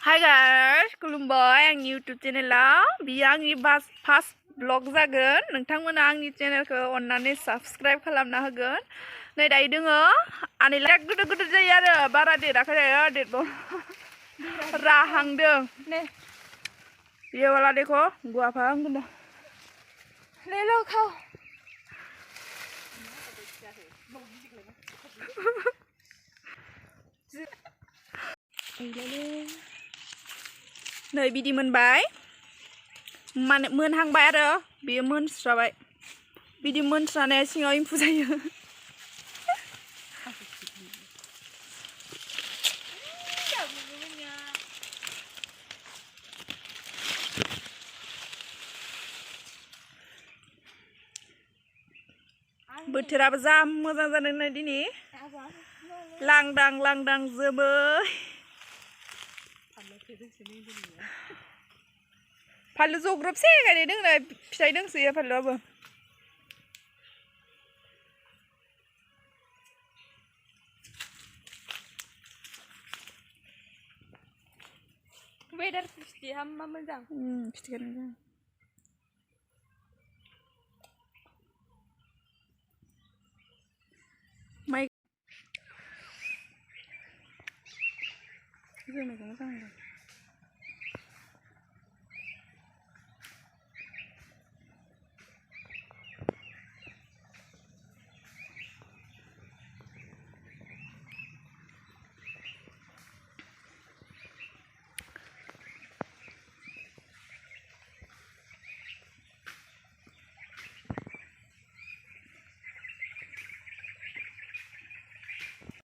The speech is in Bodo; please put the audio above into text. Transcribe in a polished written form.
Hi guys, खुलुमबाय आंनि YouTube चेनेलाव बियो आंनि फार्स्ट ब्लग जागोन। नोंथांमोना आंनि चेनेलखौ अन्नानै साबस्क्राइब खालामना होगोन। नै दायो दोङो आनैला गोदोर गोदोर जायो आरो बारा देराखै दायो देरबाव राहांदों। नै ये वाला देखो गुआफा आंगोन ले लो खाओ। नै बिदि मोनबाय माने मोनहांबाय आरो बेयो मोनस्राबाय बिदि मोनस्रानाया सिङाव एम्फौ जायो। बोथोराबो जा मोजां जादों नै दिनै लांदां लांदां जोमै फानलु जग्रबसे गायनाय दोंना फिथाइ दोंसोयो फानलुआबो। वेदार फिथि हामबा मोजां फिथाइया मोजां माइ जोंनिखौ मोजां मोनो।